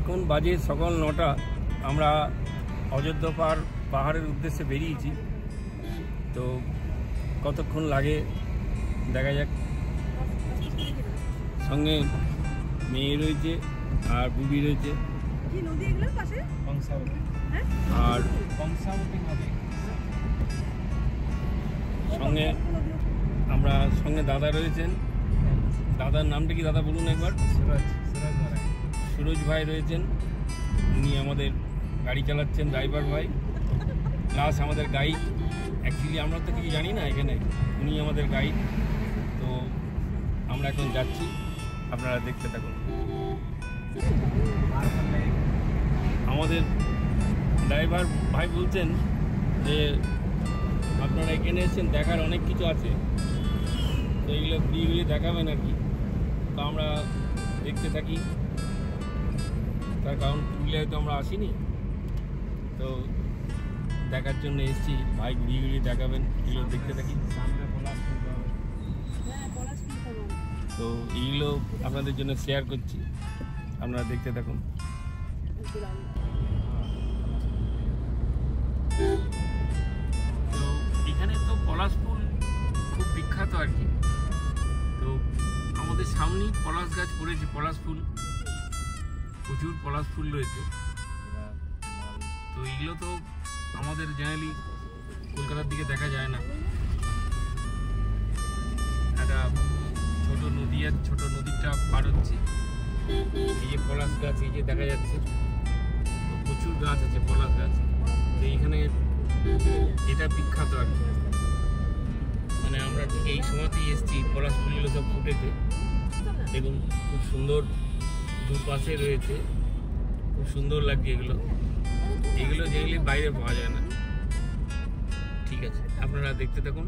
এখন বাজে সকাল 9টা। আমরা অযোধ্যা পাহাড়ের উদ্দেশ্যে বেরিয়েছি। তো কতক্ষণ লাগে দেখা যাক। সঙ্গে মেয়ে রয়েছে আর বুবি রয়েছে আর সঙ্গে দাদা রয়েছেন। দাদার নামটা কি দাদা বলুন একবার? সুরজ ভাই রয়েছেন, উনি আমাদের গাড়ি চালাচ্ছেন, ড্রাইভার ভাই প্লাস আমাদের গাইড। অ্যাকচুয়ালি আমরা তো কিছু জানি না, এখানে উনি আমাদের গাইড। তো আমরা এখন যাচ্ছি, আপনারা দেখতে থাকুন। আমাদের ড্রাইভার ভাই বলছেন যে আপনারা এখানে এসেছেন, দেখার অনেক কিছু আছে, তো এইগুলো ঘুরিয়ে দেখাবেন আর কি। তো আমরা দেখতে থাকি, তার কারণ পুরুলিয়ায় তো আমরা আসিনি, তো দেখার জন্য এসেছি। ভাই ঘুরিয়ে দেখাবেন, এগুলো দেখতে থাকি। তো এইগুলো আপনাদের জন্য শেয়ার করছি, আপনারা দেখতে থাকুন। তো এখানে তো পলাশ ফুল খুব বিখ্যাত আর কি। তো আমাদের সামনেই পলাশ গাছ পড়েছে, পলাশ ফুল, প্রচুর পলাশ ফুল রয়েছে। তো এগুলো তো আমাদের জেনারেলি কলকাতার দিকে দেখা যায় না। একটা ছোট নদী আর ছোট নদীটা পার হচ্ছে, এই যে পলাশ গাছ এই যে দেখা যাচ্ছে, তো প্রচুর গাছ আছে পলাশ গাছ। তো এইখানে এটা বিখ্যাত আর কি। মানে আমরা ঠিক এই সময়তেই এসেছি, পলাশ ফুলগুলো সব ফুটেছে। দেখুন খুব সুন্দর, দুপাশে রয়েছে, খুব সুন্দর লাগছে এগুলো। এগুলো যেগুলি বাইরে পাওয়া যায় না। ঠিক আছে, আপনারা দেখতে থাকুন।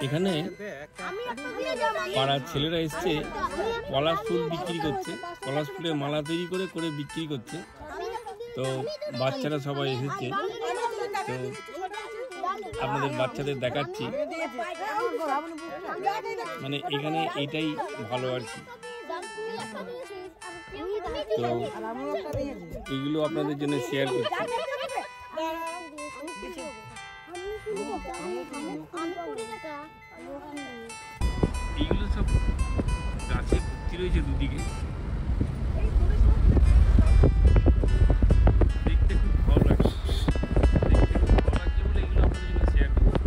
এখানে পাড়ার ছেলেরা এসছে, পলাশ ফুল বিক্রি করছে, পলাশ ফুলের মালা তৈরি করে করে বিক্রি করছে। তো বাচ্চারা সবাই এসেছে, তো আপনাদের বাচ্চাদের দেখাচ্ছি। মানে এখানে এইটাই ভালো আর কি। তো এইগুলো আপনাদের জন্য শেয়ার করছি। এইগুলো সব গাছে ভর্তি রয়েছে দুদিকে, দেখতে খুব ভালো লাগছে। বলে এগুলো আপনাদের জন্য শেয়ার করছি।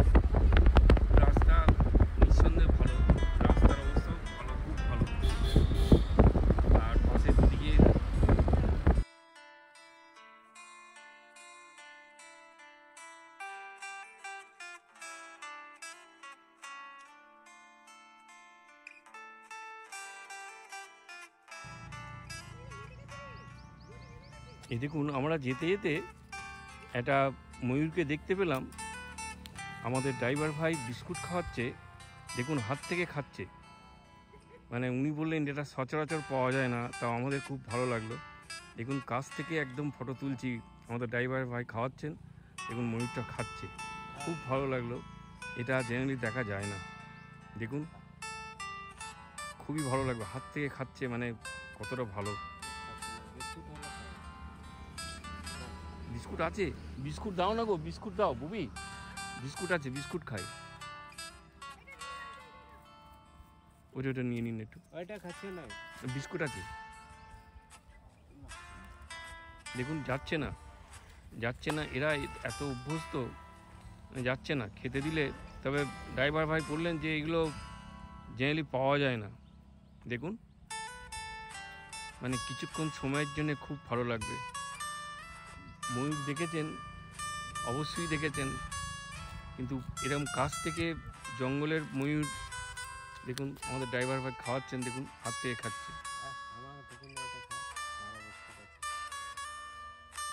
রাস্তা নিঃসন্দেহে ভালো, রাস্তার অবস্থাও ভালো, খুব ভালো। আর পাশে দুদিকে এই দেখুন, আমরা যেতে যেতে একটা ময়ূরকে দেখতে পেলাম। আমাদের ড্রাইভার ভাই বিস্কুট খাওয়াচ্ছে, দেখুন হাত থেকে খাচ্ছে। মানে উনি বললেন এটা সচরাচর পাওয়া যায় না, তাও আমাদের খুব ভালো লাগলো। দেখুন কাছ থেকে একদম ফটো তুলছি, আমাদের ড্রাইভার ভাই খাওয়াচ্ছেন, দেখুন ময়ূরটা খাচ্ছে, খুব ভালো লাগলো। এটা জেনারেলি দেখা যায় না। দেখুন খুবই ভালো লাগলো, হাত থেকে খাচ্ছে, মানে কতটা ভালো। বিস্কুট আছে, বিস্কুট দাও না গো, বিস্কুট দাও বুবি, বিস্কুট আছে, বিস্কুট খাই। ওইটা নিয়ে নিন একটু, ওইটা খাচ্ছে না, বিস্কুট আছে। দেখুন যাচ্ছে না, যাচ্ছে না, এরা এত অভ্যস্ত, যাচ্ছে না খেতে দিলে। তবে ড্রাইভার ভাই বললেন যে এগুলো জেনারেলি পাওয়া যায় না। দেখুন মানে কিছুক্ষণ সময়ের জন্য খুব ভালো লাগবে। ময়ূর দেখেছেন, অবশ্যই দেখেছেন, কিন্তু এরকম কাছ থেকে জঙ্গলের ময়ূর দেখুন আমাদের ড্রাইভার ভাই খাওয়াচ্ছেন, দেখুন হাত থেকে খাচ্ছে।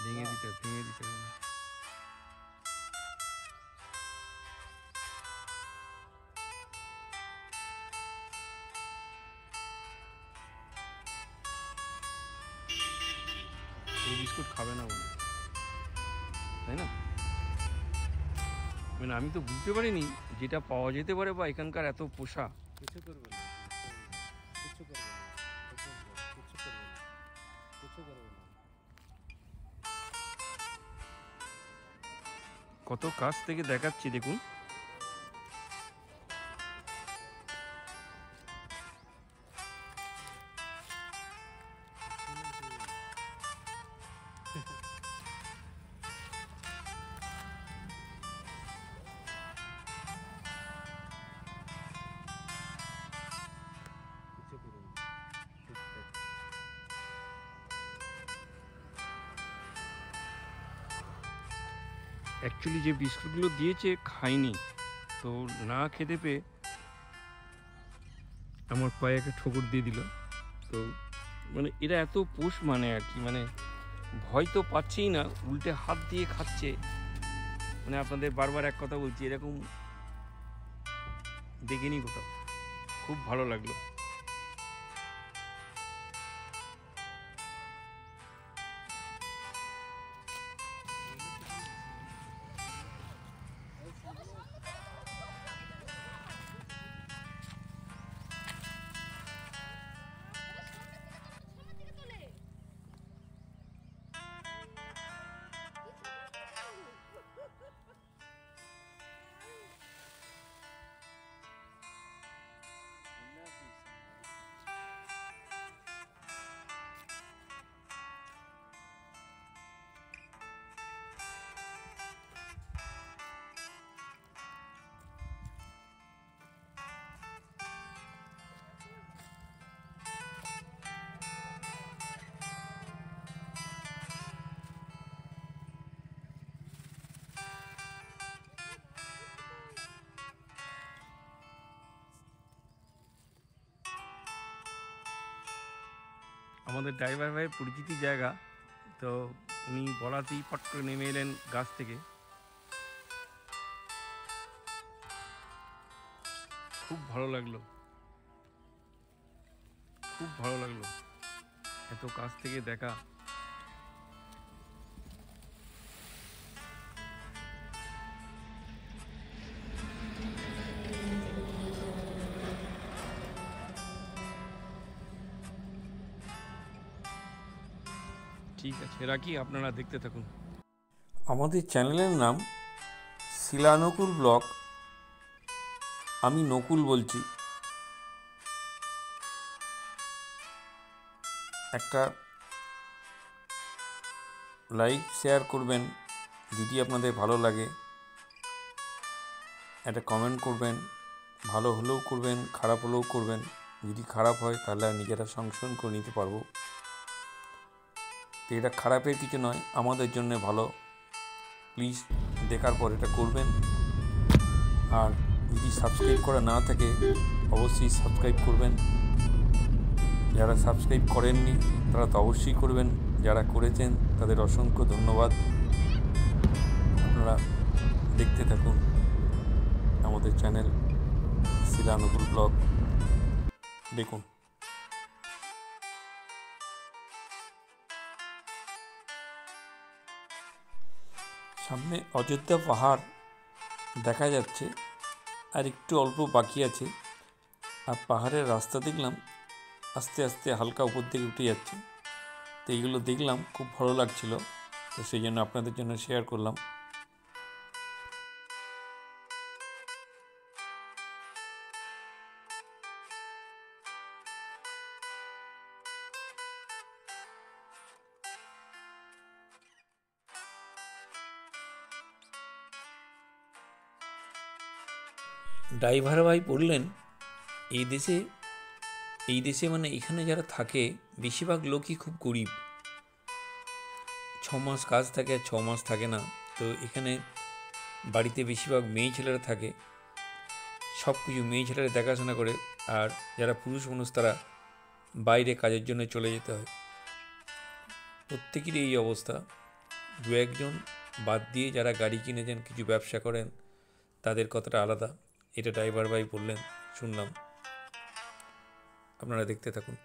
ভেঙে দিতে হবে না। এই বিস্কুট খাবে না বলে, তাই না? মানে আমি তো বুঝতে পারিনি যেটা পাওয়া যেতে পারে বা এখানকার এত পোষা। কিছু করবে না, কিছু করবে না, কিছু করবে না, কিছু করবে না। কত কাছ থেকে দেখাচ্ছি দেখুন। অ্যাকচুয়ালি যে বিস্কুটগুলো দিয়েছে খাইনি, তো না খেতে পেয়ে আমার পায়ে একটা ঠোকর দিয়ে দিল। তো মানে এরা এত পোষ মানে আর কি, মানে ভয় তো পাচ্ছেই না, উল্টে হাত দিয়ে খাচ্ছে। মানে আপনাদের বারবার এক কথা বলছি, এরকম দেখিনি কোথাও। খুব ভালো লাগলো। আমাদের ড্রাইভার ভাইয়ের পরিচিতি জায়গা, তো উনি বলাতেই পট করে নেমে এলেন গাছ থেকে। খুব ভালো লাগলো, খুব ভালো লাগলো এত কাছ থেকে দেখা। ঠিক আছে, রাখি, আপনারা দেখতে থাকুন। আমাদের চ্যানেলের নাম শিলানকুল ব্লগ। আমি নকুল বলছি। একটা লাইক শেয়ার করবেন যদি আপনাদের ভালো লাগে, একটা কমেন্ট করবেন, ভালো হলেও করবেন, খারাপ হলেও করবেন। যদি খারাপ হয় তাহলে নিজেরা সংশোধন করে নিতে পারবো। তো এটা খারাপের কিছু নয়, আমাদের জন্য ভালো। প্লিজ দেখার পর এটা করবেন। আর যদি সাবস্ক্রাইব করা না থাকে অবশ্যই সাবস্ক্রাইব করবেন। যারা সাবস্ক্রাইব করেননি তারা তো অবশ্যই করবেন, যারা করেছেন তাদের অসংখ্য ধন্যবাদ। আপনারা দেখতে থাকুন আমাদের চ্যানেল শিলানকুল ব্লগ। দেখুন, সামনে অযোধ্যা পাহাড় দেখা যাচ্ছে, আর একটু অল্প বাকি আছে। আর পাহাড়ের রাস্তা দেখলাম আস্তে আস্তে হালকা উপর দিকে উঠে যাচ্ছে। তো এইগুলো দেখলাম, খুব ভালো লাগছিল, তো সেই জন্য আপনাদের জন্য শেয়ার করলাম। ড্রাইভার ভাই বললেন এই দেশে মানে এখানে যারা থাকে বেশিরভাগ লোকই খুব গরিব। 6 মাস কাজ থাকে আর 6 মাস থাকে না। তো এখানে বাড়িতে বেশিরভাগ মেয়ে ছেলেরা থাকে, সব কিছু মেয়ে ছেলেরা দেখাশোনা করে। আর যারা পুরুষ মানুষ তারা বাইরে কাজের জন্য চলে যেতে হয়। প্রত্যেকেরই এই অবস্থা। দু একজন বাদ দিয়ে যারা গাড়ি কিনেছেন, কিছু ব্যবসা করেন, তাদের কথাটা আলাদা। এটা ড্রাইভার ভাই বললেন, শুনলাম। আপনারা দেখতে থাকুন।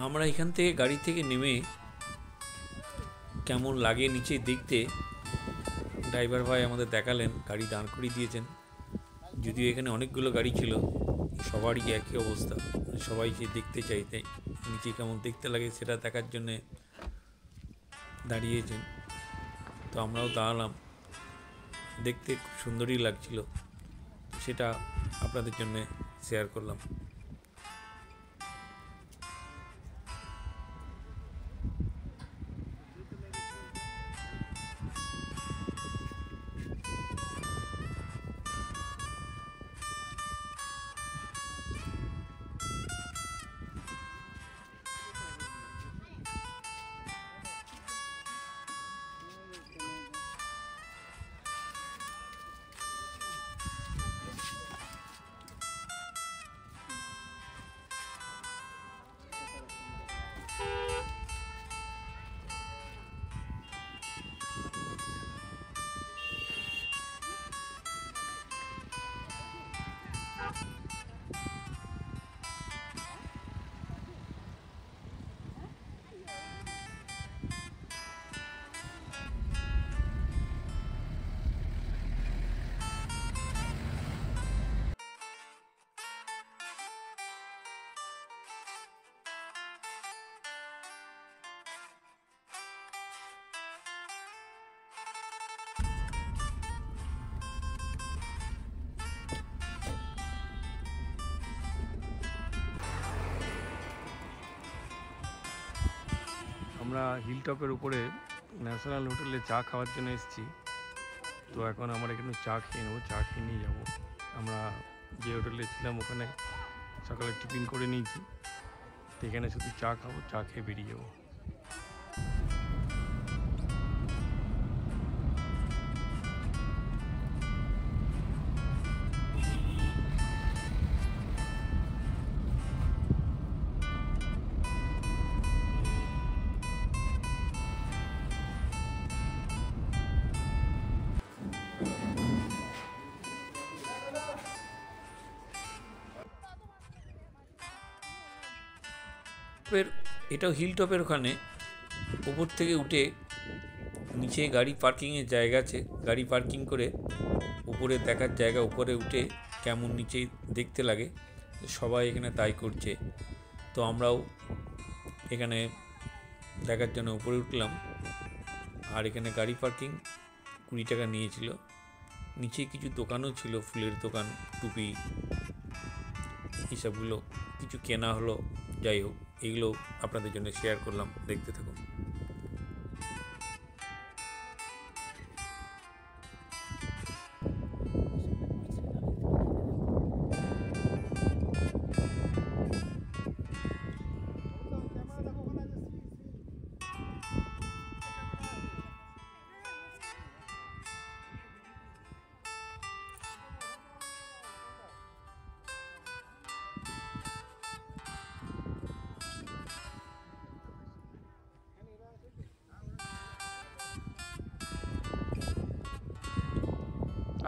আমরা এখান থেকে গাড়ি থেকে নেমে কেমন লাগে নিচে দেখতে ড্রাইভার ভাই আমাদের দেখালেন। গাড়ি দাঁড় করিয়ে দিয়েছেন। যদিও এখানে অনেকগুলো গাড়ি ছিল, সবারই একই অবস্থা, সবাই যে দেখতে চাইতে নিচে কেমন দেখতে লাগে সেটা দেখার জন্যে দাঁড়িয়েছেন। তো আমরাও দাঁড়ালাম, দেখতে খুব সুন্দরই লাগছিল, সেটা আপনাদের জন্যে শেয়ার করলাম। আমরা হিলটপের উপরে ন্যাশনাল হোটেলে চা খাওয়ার জন্য এসেছি। তো এখন আমরা এখানে চা খেয়ে নেবো, চা খেয়ে নিয়ে যাবো। আমরা যে হোটেলে ছিলাম ওখানে সকালে টিফিন করে নিয়েছি, তো এখানে শুধু চা খাবো, চা খেয়ে বেরিয়ে যাবো। এটাও হিল টপের ওখানে উপর থেকে উঠে নিচে গাড়ি পার্কিংয়ের জায়গা আছে, গাড়ি পার্কিং করে উপরে দেখার জায়গা, উপরে উঠে কেমন নিচে দেখতে লাগে সবাই এখানে তাই করছে। তো আমরাও এখানে দেখার জন্য উপরে উঠলাম। আর এখানে গাড়ি পার্কিং 20 টাকা নিয়েছিল। নিচে কিছু দোকানও ছিল, ফুলের দোকান, টুপি, এইসবগুলো কিছু কেনা হলো। যাই হোক, এগুলো আপনাদের জন্য শেয়ার করলাম, দেখতে থাকুন।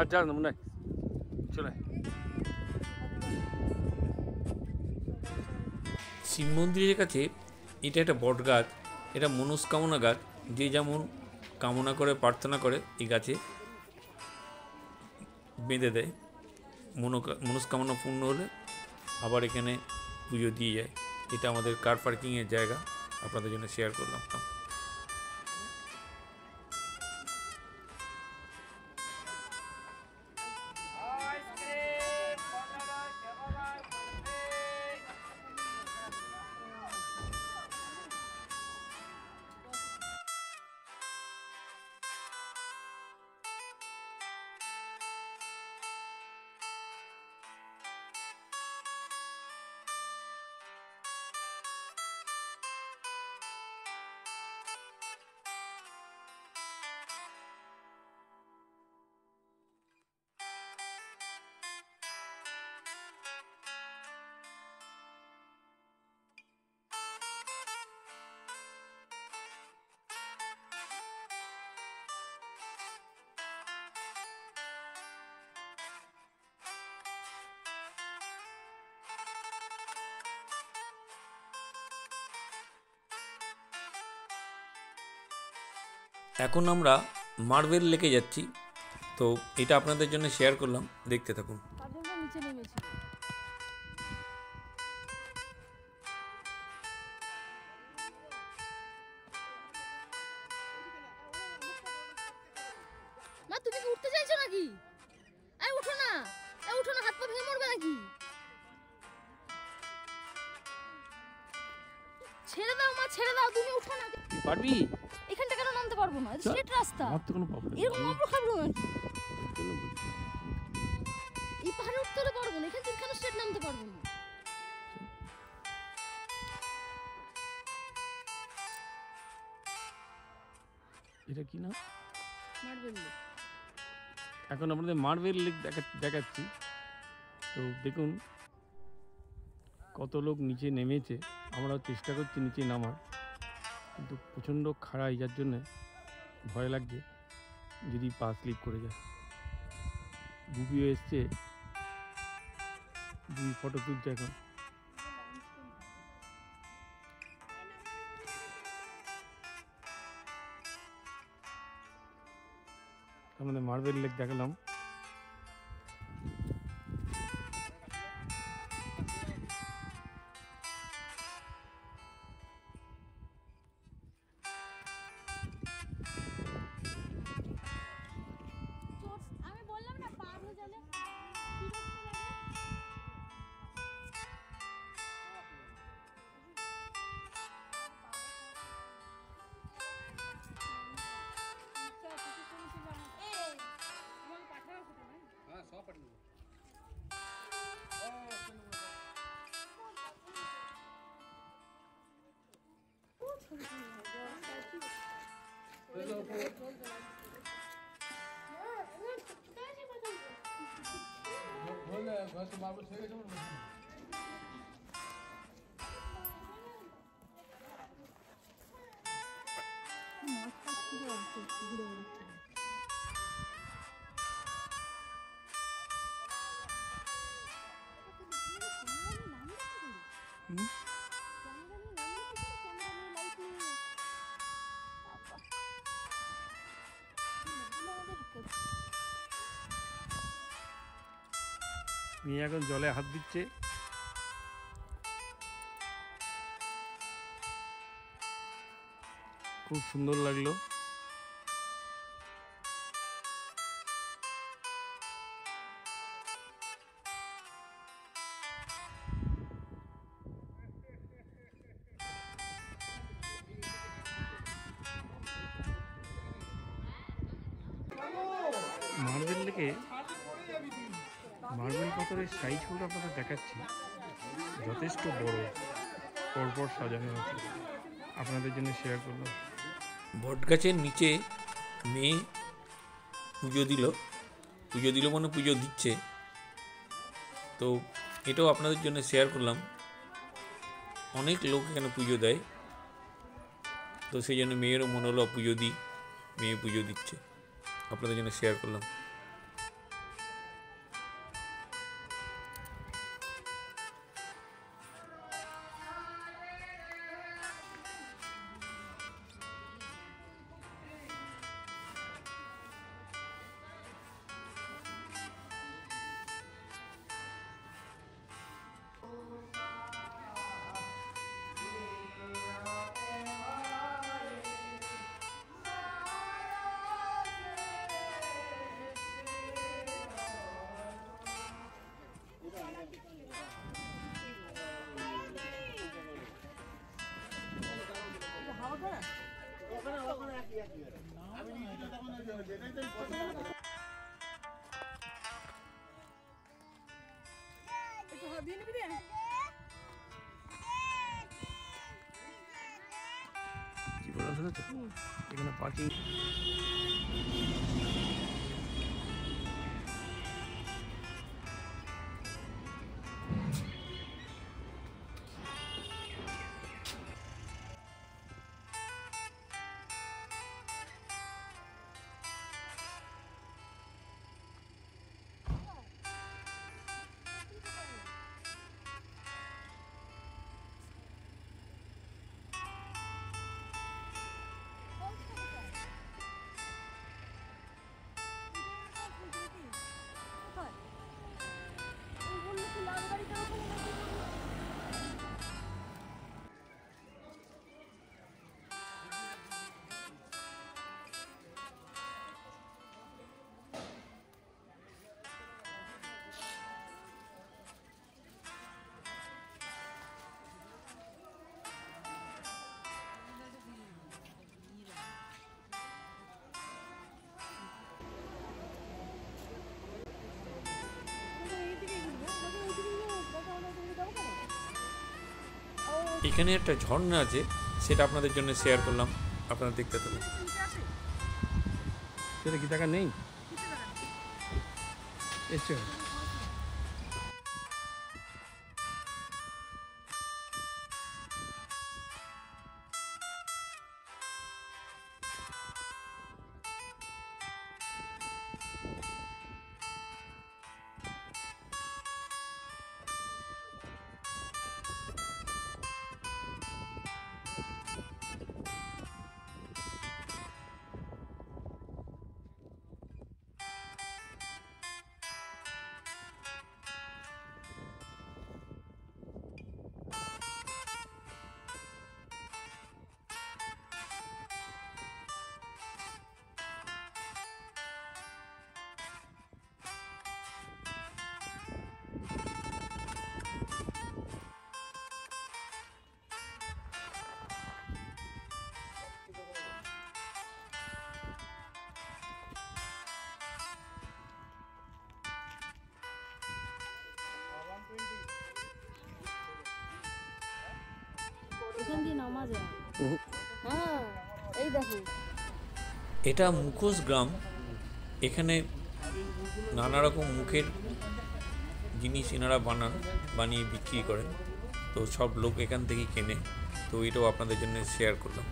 আচ্ছা মনে চলে শিব মন্দিরের কাছে এটা একটা বট গাছ, এটা মনস্কামনা গাছ। যে যেমন কামনা করে, প্রার্থনা করে, এই গাছে বেঁধে দেয়। মনস্কামনা পূর্ণ হলে আবার এখানে পুজো দিয়ে যায়। এটা আমাদের কার পার্কিংয়ের জায়গা, আপনাদের জন্য শেয়ার করলাম। এখন আমরা মার্বেল লেকে যাচ্ছি, তো এটা আপনাদের জন্য শেয়ার করলাম, দেখতে থাকুন। কাজলটা নিচে নেমেছিল। মা তুমি কি উঠতে চাইছো নাকি? এই উঠো না, এই উঠো না, হাত পা ভেঙে মরবে নাকি? ছেড়ে দাও মা, ছেড়ে দাও, তুমি উঠো না। তুই পারবি? এখানটা কেন নামতে পারবো না? স্ট্রেট রাস্তা। আমার তো কোনো প্রবলেম এরকম অব্র খাবলো নাকি? এই পাহাড়ে উঠতে হলে পারবো না, এখান থেকে কেন স্ট্রেট নামতে পারবো না? এটা কি না? Marble lake. এখন আপনাদের মার্বেল লেক দেখাচ্ছি। তো দেখুন কত লোক নিচে নেমেছে, আমরাও চেষ্টা করছি নিচে নামার, কিন্তু প্রচণ্ড খাড়াই, যার জন্যে ভয় লাগছে যদি পা স্লিপ করে যায়। গুপিও এসছে, দুই ফটো তুলছে এখন। আমাদের মার্বেল লেক দেখালাম। আমি বললাম না পার হয়ে যাবে। মেয়ে এখন জলে হাত দিচ্ছে। খুব সুন্দর লাগলো। মার্বেল লেকে মার্বেল পাথরের সাইজগুলো আপনাদের দেখাচ্ছি, যথেষ্ট বড়, পরপর সাজানো আছে, আপনাদের জন্য শেয়ার করলাম। বটগাছের নিচে মেয়ে পুজো দিল মানে পুজো দিচ্ছে, তো এটাও আপনাদের জন্য শেয়ার করলাম। অনেক লোক এখানে পুজো দেয়, তো সেই জন্য মেয়েরও মনে হলো পুজো দিই, মেয়ে পুজো দিচ্ছে, আপনাদের জন্য শেয়ার করলাম। কি বলা হলো তো, এখানে পার্কিং। এখানে একটা ঝর্ণা আছে, সেটা আপনাদের জন্য শেয়ার করলাম, আপনারা দেখতে থাকুন। সেটা কি টাকা নেই? এসছে এখান দিয়ে নামা যায়। হ্যাঁ, এই দেখো। এটা মুখোশ গ্রাম। এখানে নানা রকম মুখের জিনিস এনারা বানিয়ে বিক্রি করেন, তো সব লোক এখান থেকেই কেনে। তো এটাও আপনাদের জন্য শেয়ার করলাম।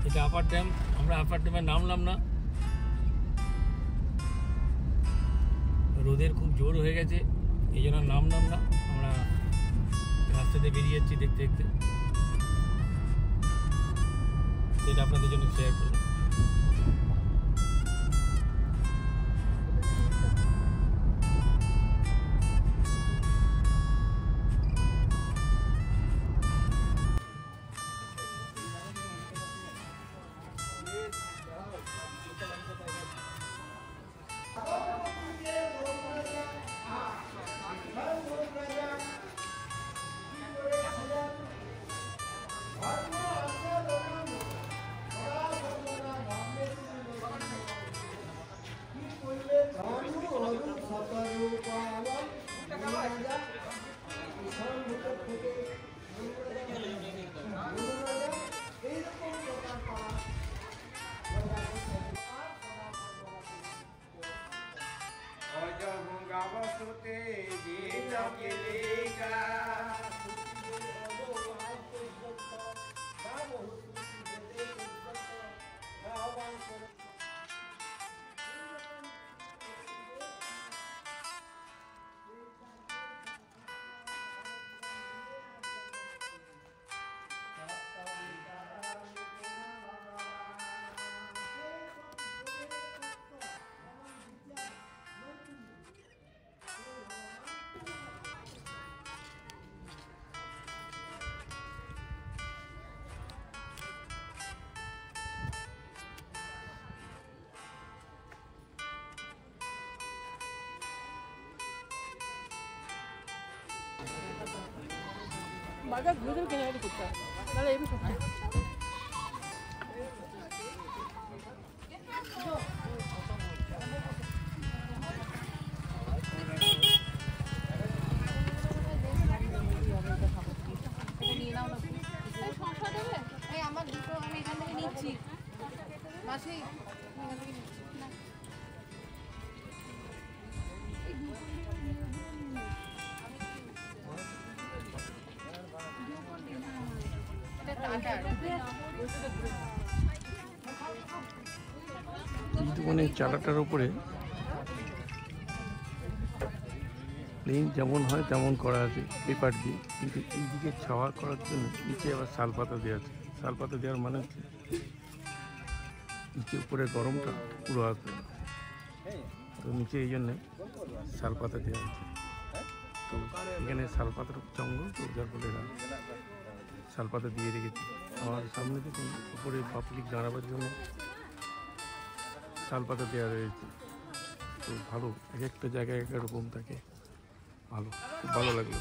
এটা আপার ড্যাম। আমরা আপার ড্যামে নামলাম না, রোদের খুব জোর হয়ে গেছে, এই জন্য নামলাম না। আমরা রাস্তাতে বেরিয়ে যাচ্ছি দেখতে দেখতে, এটা আপনাদের জন্য শেয়ার করলাম। বাজার ঘুরে ঘুরে কেনাকাটি করতে হয়, তাহলে এমনি সত্যি। আমার দুটো আমি এখান থেকে নিচ্ছি মাসি এখান থেকে নিচ্ছি না। এই দোকানের চালাটার উপরে প্লেন যেমন হয় তেমন করা আছে পেপার দিয়ে, কিন্তু এইদিকে ছাওয়া করার জন্য নিচে আবার শালপাতা দেওয়া আছে। শালপাতা দেওয়ার মানে হচ্ছে নিচে উপরে গরমটা পুরো আসবে না, তো নিচে এই জন্যে শালপাতা দেওয়া আছে। তো এখানে শালপাতার জঙ্গল, তো যার ফলে এরা শালপাতা দিয়ে রেখেছে। আমার সামনে দেখুন উপরে পাবলিক দাঁড়াবার জন্য শালপাতা দেওয়া রয়েছে। তো ভালো, এক একটা জায়গায় এক এক রকম থাকে, ভালো, খুব ভালো লাগলো।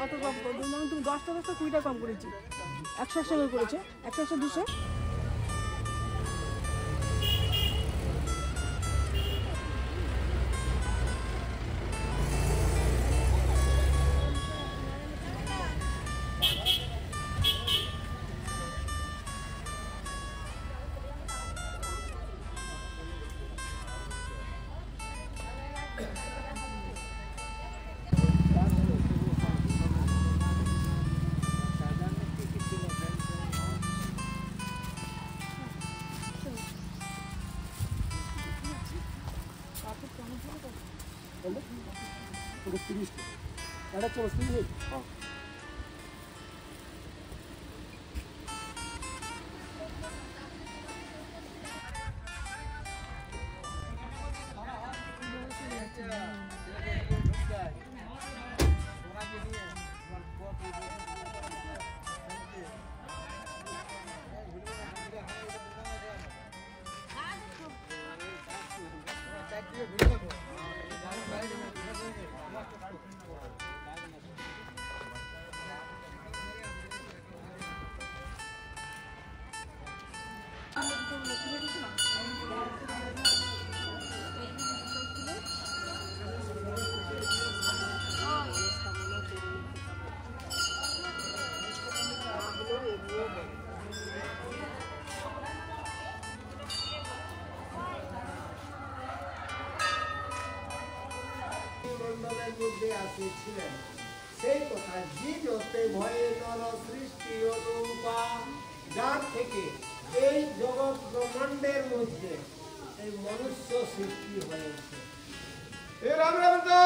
অত কম তুমি 10টা 20টা কম করেছি, 100 করে করেছে, 100 200। এটা চলো মণ্ডলের মধ্যে আসিছিলেন সেই কথা জীবতে ভয়ে নর সৃষ্টি অনুপা, যার থেকে এই জগৎ ব্রহ্মাণ্ডের মধ্যে এই মনুষ্য সৃষ্টি হয়েছে। রাম রাম তো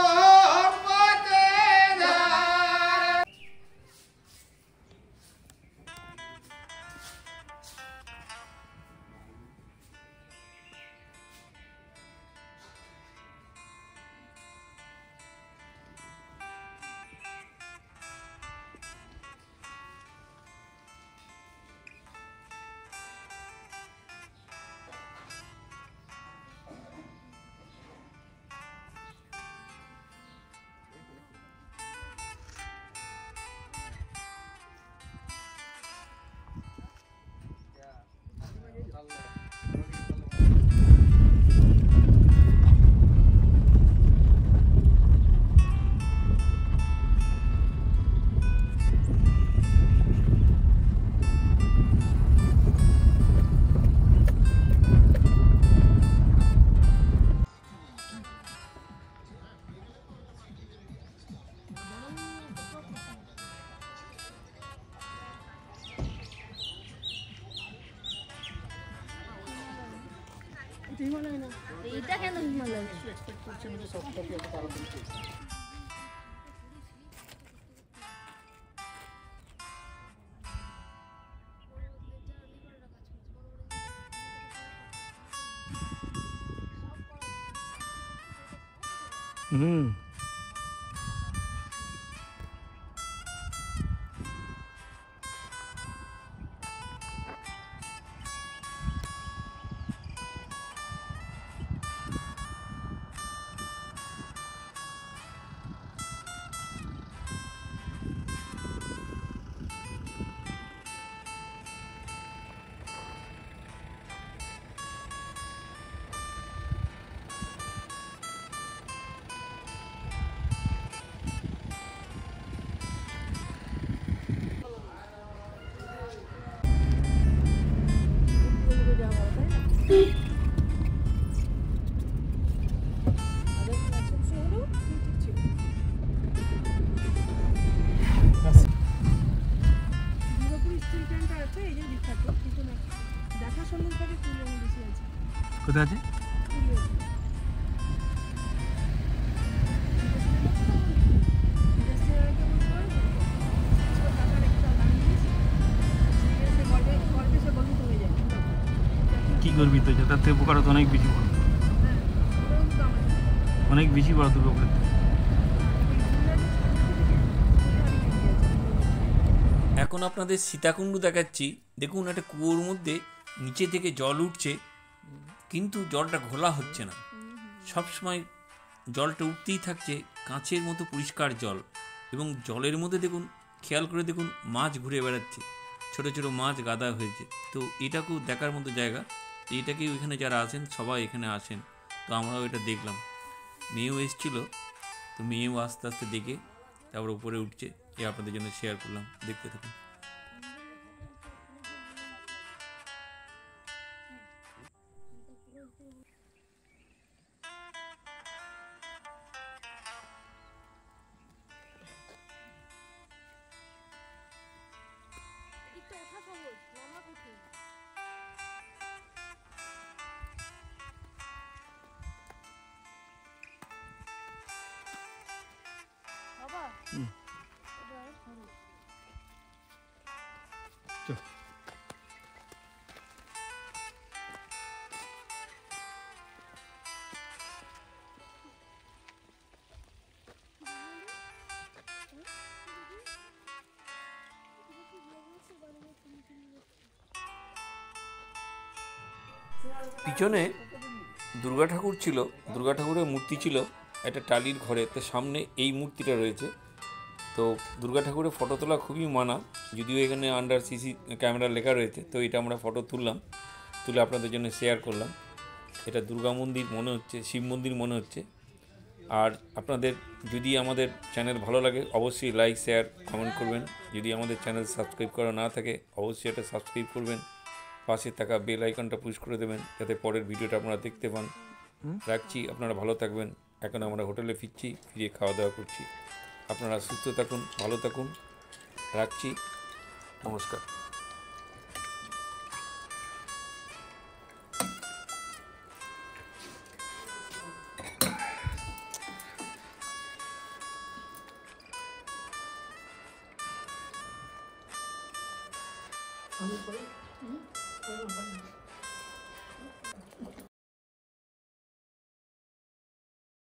এটা কেন হিমালয়? হুম। কোথায় আছে? কি গর্বিত হয়েছে, তার থেকে বোকারো তো অনেক বেশি বড়, অনেক বেশি বড় তো বোকার। এখন আপনাদের সীতাকুণ্ড দেখাচ্ছি। দেখুন একটা কুয়োর মধ্যে নিচে থেকে জল উঠছে, কিন্তু জলটা ঘোলা হচ্ছে না, সবসময় জলটা উঠতেই থাকছে, কাঁচের মতো পরিষ্কার জল। এবং জলের মধ্যে দেখুন, খেয়াল করে দেখুন, মাছ ঘুরে বেড়াচ্ছে, ছোট ছোট মাছ গাদা হয়েছে। তো এটাকেও দেখার মতো জায়গা। এইটাকেও এখানে যারা আসেন সবাই এখানে আসেন। তো আমরাও এটা দেখলাম, মেয়েও এসেছিল, তো মেয়েও আস্তে আস্তে দেখে তারপর উপরে উঠছে। এ আপনাদের জন্য শেয়ার করলাম, দেখতে থাকুন। এদিকটা ওঠা সহজ, নামা কঠিন। বাবা এটা অনেক সহজ। পিছনে দুর্গা ঠাকুর ছিল, দুর্গা ঠাকুরের মূর্তি ছিল একটা টালির ঘরে, তো সামনে এই মূর্তিটা রয়েছে। তো দুর্গা ঠাকুরের ফটো তোলা খুবই মানা, যদিও এখানে আন্ডার সিসি ক্যামেরা লেখা রয়েছে। তো এটা আমরা ফটো তুললাম, তুলে আপনাদের জন্য শেয়ার করলাম। এটা দুর্গা মন্দির মনে হচ্ছে, শিব মন্দির মনে হচ্ছে। আর আপনাদের যদি আমাদের চ্যানেল ভালো লাগে অবশ্যই লাইক শেয়ার কমেন্ট করবেন। যদি আমাদের চ্যানেল সাবস্ক্রাইব করা না থাকে অবশ্যই এটা সাবস্ক্রাইব করবেন, পাশে থাকা বেল আইকনটা পুশ করে দেবেন যাতে পরের ভিডিওটা আপনারা দেখতে পান। রাখছি, আপনারা ভালো থাকবেন। এখন আমরা হোটেলে ফিরছি, ফিরে খাওয়া দাওয়া করছি। আপনারা সুস্থ থাকুন, ভালো থাকুন। রাখছি, নমস্কার। আমি